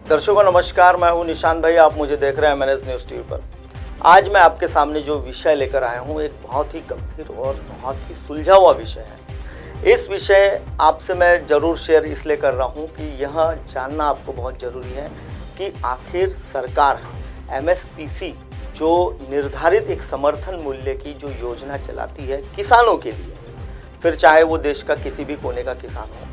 दर्शकों नमस्कार, मैं हूं निशांत भाई। आप मुझे देख रहे हैं MNS न्यूज़ टीवी पर। आज मैं आपके सामने जो विषय लेकर आया हूं एक बहुत ही गंभीर और बहुत ही सुलझा हुआ विषय है। इस विषय आपसे मैं ज़रूर शेयर इसलिए कर रहा हूं कि यह जानना आपको बहुत ज़रूरी है कि आखिर सरकार MSPC जो निर्धारित एक समर्थन मूल्य की जो योजना चलाती है किसानों के लिए, फिर चाहे वो देश का किसी भी कोने का किसान हो,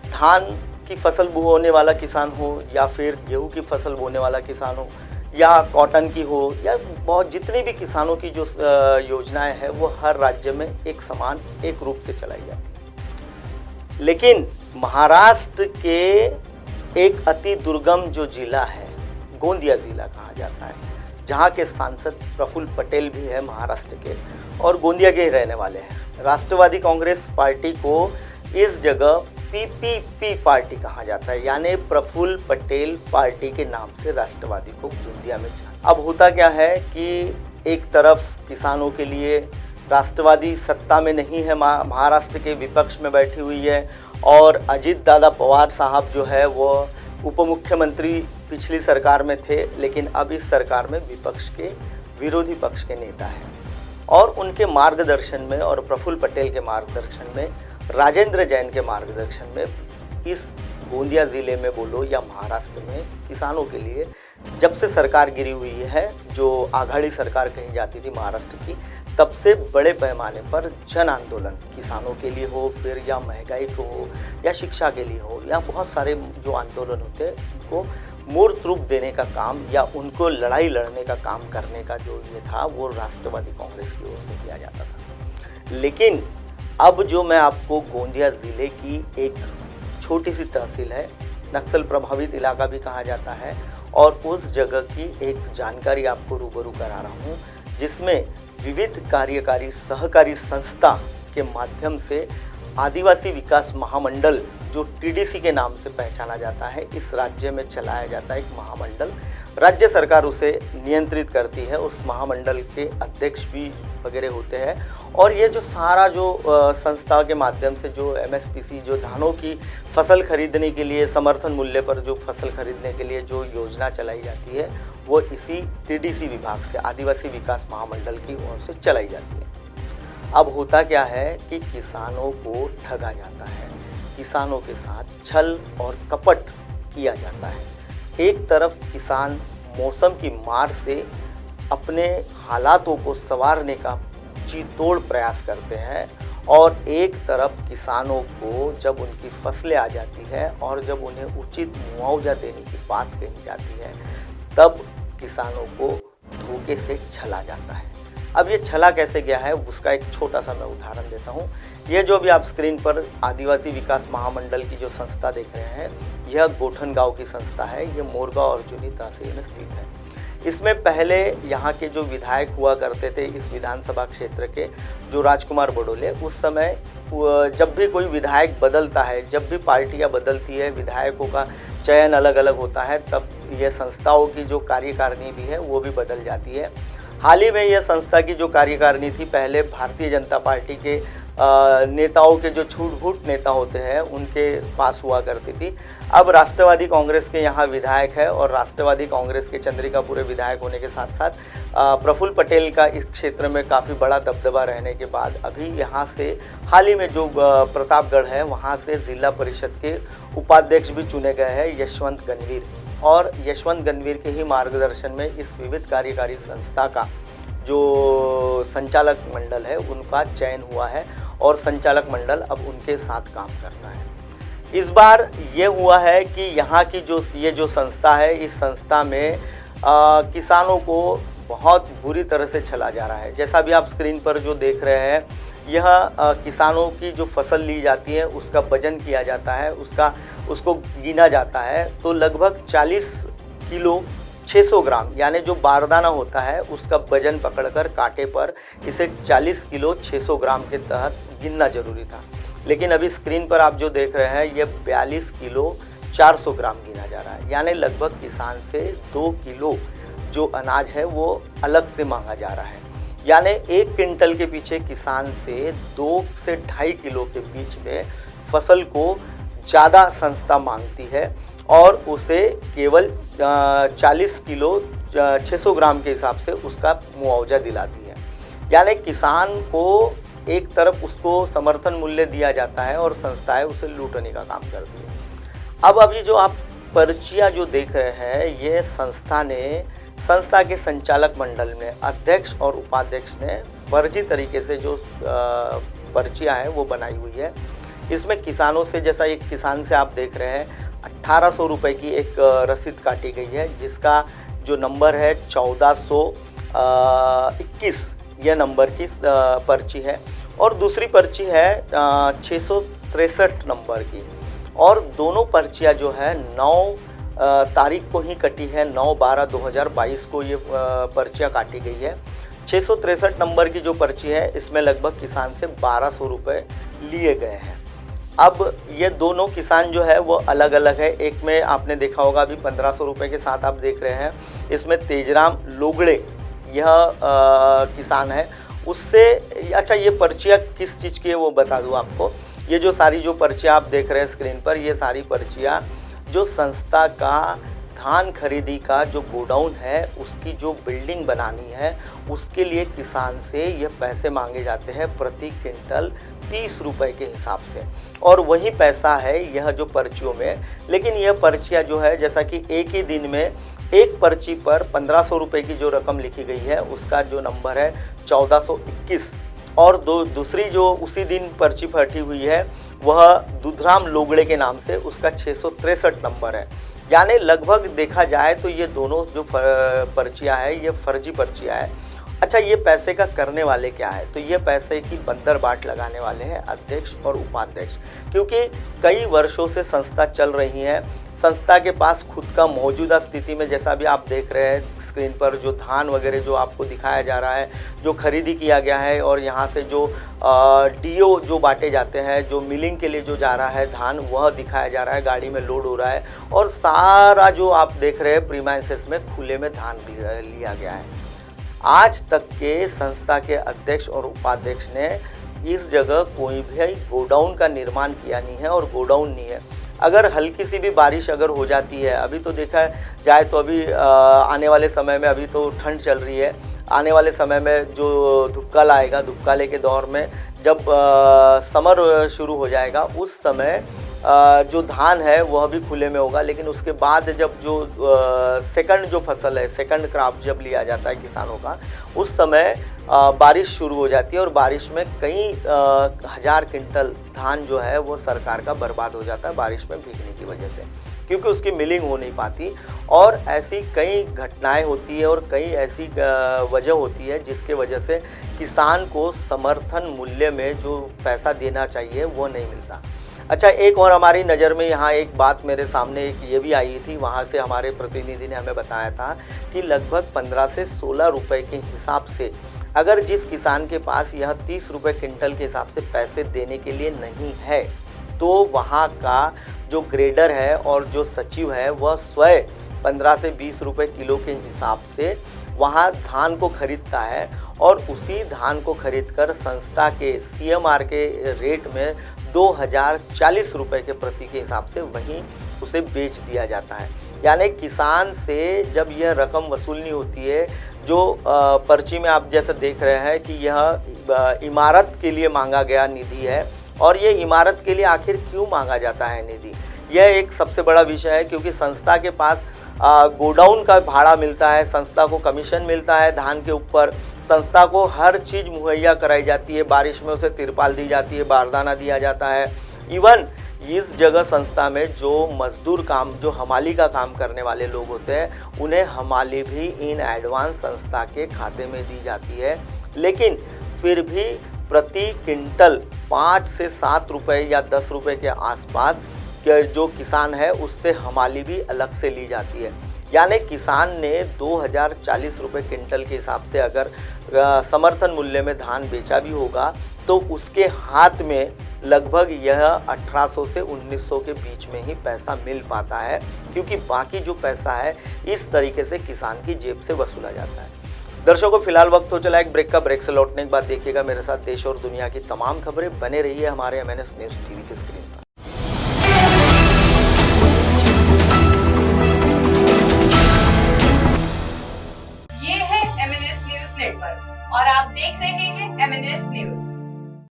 धान की फसल बोने वाला किसान हो या फिर गेहूं की फसल बोने वाला किसान हो या कॉटन की हो या बहुत जितनी भी किसानों की जो योजनाएं हैं वो हर राज्य में एक समान एक रूप से चलाई जाती है। लेकिन महाराष्ट्र के एक अति दुर्गम जो जिला है, गोंदिया ज़िला कहा जाता है, जहां के सांसद प्रफुल्ल पटेल भी है महाराष्ट्र के और गोंदिया के ही रहने वाले हैं। राष्ट्रवादी कांग्रेस पार्टी को इस जगह PPP पार्टी कहा जाता है, यानी प्रफुल्ल पटेल पार्टी के नाम से राष्ट्रवादी को गोंदिया में जाना। अब होता क्या है कि एक तरफ किसानों के लिए राष्ट्रवादी सत्ता में नहीं है, महाराष्ट्र के विपक्ष में बैठी हुई है और अजित दादा पवार साहब जो है वो उप मुख्यमंत्री पिछली सरकार में थे, लेकिन अब इस सरकार में विपक्ष के विरोधी पक्ष के नेता हैं और उनके मार्गदर्शन में और प्रफुल्ल पटेल के मार्गदर्शन में, राजेंद्र जैन के मार्गदर्शन में इस गोंदिया ज़िले में बोलो या महाराष्ट्र में किसानों के लिए जब से सरकार गिरी हुई है, जो आघाड़ी सरकार कही जाती थी महाराष्ट्र की, तब से बड़े पैमाने पर जन आंदोलन किसानों के लिए हो, फिर या महंगाई को हो या शिक्षा के लिए हो या बहुत सारे जो आंदोलन होते हैं उनको मूर्त रूप देने का काम या उनको लड़ाई लड़ने का काम करने का जो ये था वो राष्ट्रवादी कांग्रेस की ओर से किया जाता था। लेकिन अब जो मैं आपको गोंदिया ज़िले की एक छोटी सी तहसील है, नक्सल प्रभावित इलाका भी कहा जाता है, और उस जगह की एक जानकारी आपको रूबरू करा रहा हूँ, जिसमें विविध कार्यकारी सहकारी संस्था के माध्यम से आदिवासी विकास महामंडल जो TDC के नाम से पहचाना जाता है, इस राज्य में चलाया जाता है एक महामंडल। राज्य सरकार उसे नियंत्रित करती है, उस महामंडल के अध्यक्ष भी वगैरह होते हैं और ये जो सारा जो संस्था के माध्यम से जो MSPC जो धानों की फसल खरीदने के लिए समर्थन मूल्य पर जो फसल खरीदने के लिए जो योजना चलाई जाती है वो इसी TDC विभाग से, आदिवासी विकास महामंडल की ओर से चलाई जाती है। अब होता क्या है कि किसानों को ठगा जाता है, किसानों के साथ छल और कपट किया जाता है। एक तरफ किसान मौसम की मार से अपने हालातों को संवारने का जी तोड़ प्रयास करते हैं और एक तरफ किसानों को जब उनकी फसलें आ जाती है और जब उन्हें उचित मुआवजा देने की बात कही जाती है तब किसानों को धोखे से छला जाता है। अब ये छला कैसे गया है उसका एक छोटा सा मैं उदाहरण देता हूँ। ये जो भी आप स्क्रीन पर आदिवासी विकास महामंडल की जो संस्था देख रहे हैं, यह गोठन गांव की संस्था है। ये मोरगांव अर्जुनी तहसील में स्थित है। इसमें पहले यहाँ के जो विधायक हुआ करते थे इस विधानसभा क्षेत्र के, जो राजकुमार बडोले, उस समय जब भी कोई विधायक बदलता है, जब भी पार्टियाँ बदलती है, विधायकों का चयन अलग अलग होता है, तब यह संस्थाओं की जो कार्यकारिणी भी है वो भी बदल जाती है। हाल ही में यह संस्था की जो कार्यकारिणी थी पहले भारतीय जनता पार्टी के नेताओं के जो छूट-फूट नेता होते हैं उनके पास हुआ करती थी। अब राष्ट्रवादी कांग्रेस के यहाँ विधायक है और राष्ट्रवादी कांग्रेस के चंद्रिकापुर विधायक होने के साथ साथ प्रफुल्ल पटेल का इस क्षेत्र में काफ़ी बड़ा दबदबा रहने के बाद अभी यहाँ से हाल ही में जो प्रतापगढ़ है वहाँ से जिला परिषद के उपाध्यक्ष भी चुने गए हैं यशवंत गणवीर, और यशवंत गणवीर के ही मार्गदर्शन में इस विविध कार्यकारी संस्था का जो संचालक मंडल है उनका चयन हुआ है और संचालक मंडल अब उनके साथ काम करता है। इस बार ये हुआ है कि यहाँ की जो संस्था है, इस संस्था में किसानों को बहुत बुरी तरह से छला जा रहा है। जैसा भी आप स्क्रीन पर जो देख रहे हैं, यह किसानों की जो फसल ली जाती है उसका वजन किया जाता है, उसको गिना जाता है, तो लगभग 40 किलो 600 ग्राम यानी जो बारदाना होता है उसका वजन पकड़कर कांटे पर इसे 40 किलो 600 ग्राम के तहत गिनना जरूरी था। लेकिन अभी स्क्रीन पर आप जो देख रहे हैं ये 42 किलो 400 ग्राम गिना जा रहा है, यानी लगभग किसान से 2 किलो जो अनाज है वो अलग से मांगा जा रहा है। यानी 1 क्विंटल के पीछे किसान से 2 से 2.5 किलो के बीच में फसल को ज़्यादा संस्था मांगती है और उसे केवल 40 किलो 600 ग्राम के हिसाब से उसका मुआवजा दिलाती है। यानी किसान को एक तरफ उसको समर्थन मूल्य दिया जाता है और संस्थाएं उसे लूटने का काम करती है। अब अभी जो आप पर्चियाँ जो देख रहे हैं, ये संस्था के संचालक मंडल में अध्यक्ष और उपाध्यक्ष ने फर्जी तरीके से जो पर्चियाँ हैं वो बनाई हुई है। इसमें किसानों से, जैसा एक किसान से आप देख रहे हैं, 1800 रुपये की एक रसीद काटी गई है, जिसका जो नंबर है 1421 यह नंबर की पर्ची है। और दूसरी पर्ची है 663 नंबर की। और दोनों पर्चियाँ जो है 9 तारीख को ही कटी है, 9/12/2022 को ये पर्चियाँ काटी गई है। 663 नंबर की जो पर्ची है, इसमें लगभग किसान से 1200 रुपये लिए गए हैं। अब ये दोनों किसान जो है वो अलग अलग है। एक में आपने देखा होगा अभी 1500 रुपये के साथ आप देख रहे हैं, इसमें तेजराम लोगड़े यह किसान है। उससे अच्छा, ये पर्चियाँ किस चीज़ की है वो बता दूँ आपको। ये जो सारी जो पर्चियाँ आप देख रहे हैं स्क्रीन पर, ये सारी पर्चियाँ जो संस्था का धान खरीदी का जो गोडाउन है उसकी जो बिल्डिंग बनानी है, उसके लिए किसान से ये पैसे मांगे जाते हैं प्रति क्विंटल 30 रुपये के हिसाब से, और वही पैसा है यह जो पर्चियों में। लेकिन यह पर्चियाँ जो है, जैसा कि एक ही दिन में एक पर्ची पर 1500 रुपये की जो रकम लिखी गई है, उसका जो नंबर है 1421, और दूसरी जो उसी दिन पर्ची फटी हुई है वह दुधराम लोगड़े के नाम से, उसका 663 नंबर है। यानी लगभग देखा जाए तो ये दोनों जो पर्चियाँ हैं ये फर्जी पर्चियाँ हैं। अच्छा, ये पैसे का करने वाले क्या है? तो ये पैसे की बंदर बाट लगाने वाले हैं अध्यक्ष और उपाध्यक्ष, क्योंकि कई वर्षों से संस्था चल रही है। संस्था के पास खुद का मौजूदा स्थिति में, जैसा भी आप देख रहे हैं स्क्रीन पर, जो धान वगैरह जो आपको दिखाया जा रहा है, जो खरीदी किया गया है, और यहाँ से जो डीओ जो बांटे जाते हैं, जो मिलिंग के लिए जो जा रहा है धान, वह दिखाया जा रहा है, गाड़ी में लोड हो रहा है, और सारा जो आप देख रहे हैं प्रीमाइसेस में खुले में धान लिया गया है। आज तक के संस्था के अध्यक्ष और उपाध्यक्ष ने इस जगह कोई भी गोडाउन का निर्माण किया नहीं है, और गोडाउन नहीं है। अगर हल्की सी भी बारिश अगर हो जाती है, अभी तो देखा जाए तो अभी आने वाले समय में, अभी तो ठंड चल रही है, आने वाले समय में जो धुपकाल आएगा, धुपकाले के दौर में जब समर शुरू हो जाएगा, उस समय जो धान है वह भी खुले में होगा। लेकिन उसके बाद जब जो सेकंड जो फसल है, सेकंड क्रॉप जब लिया जाता है किसानों का, उस समय बारिश शुरू हो जाती है, और बारिश में कई हज़ार क्विंटल धान जो है वो सरकार का बर्बाद हो जाता है बारिश में भीगने की वजह से, क्योंकि उसकी मिलिंग हो नहीं पाती। और ऐसी कई घटनाएं होती है और कई ऐसी वजह होती है जिसके वजह से किसान को समर्थन मूल्य में जो पैसा देना चाहिए वो नहीं मिलता। अच्छा, एक और हमारी नज़र में यहाँ एक बात मेरे सामने एक ये भी आई थी, वहाँ से हमारे प्रतिनिधि ने हमें बताया था कि लगभग 15 से 16 रुपये के हिसाब से, अगर जिस किसान के पास यह 30 रुपये क्विंटल के हिसाब से पैसे देने के लिए नहीं है, तो वहाँ का जो ग्रेडर है और जो सचिव है वह स्वयं 15 से 20 रुपये किलो के हिसाब से वहाँ धान को खरीदता है, और उसी धान को खरीदकर संस्था के CMR के रेट में 2040 रुपये के प्रति के हिसाब से वहीं उसे बेच दिया जाता है। यानी किसान से जब यह रकम वसूलनी होती है, जो पर्ची में आप जैसे देख रहे हैं कि यह इमारत के लिए मांगा गया निधि है, और ये इमारत के लिए आखिर क्यों मांगा जाता है निधि, यह एक सबसे बड़ा विषय है। क्योंकि संस्था के पास गोडाउन का भाड़ा मिलता है, संस्था को कमीशन मिलता है धान के ऊपर, संस्था को हर चीज़ मुहैया कराई जाती है, बारिश में उसे तिरपाल दी जाती है, बारदाना दिया जाता है। इवन इस जगह संस्था में जो मजदूर काम, जो हमाली का काम करने वाले लोग होते हैं, उन्हें हमाली भी इन एडवांस संस्था के खाते में दी जाती है। लेकिन फिर भी प्रति क्विंटल 5 से 7 रुपये या 10 रुपये के आसपास जो किसान है उससे हमाली भी अलग से ली जाती है। यानी किसान ने 2040 रुपये क्विंटल के हिसाब से अगर समर्थन मूल्य में धान बेचा भी होगा, तो उसके हाथ में लगभग यह 1800 से 1900 के बीच में ही पैसा मिल पाता है, क्योंकि बाकी जो पैसा है इस तरीके से किसान की जेब से वसूला जाता है। दर्शकों, फिलहाल वक्त हो चला एक ब्रेक का। ब्रेक से लौटने के बाद देखिएगा मेरे साथ देश और दुनिया की तमाम खबरें। बने रहिए हमारे MNS न्यूज़ TV की स्क्रीन पर।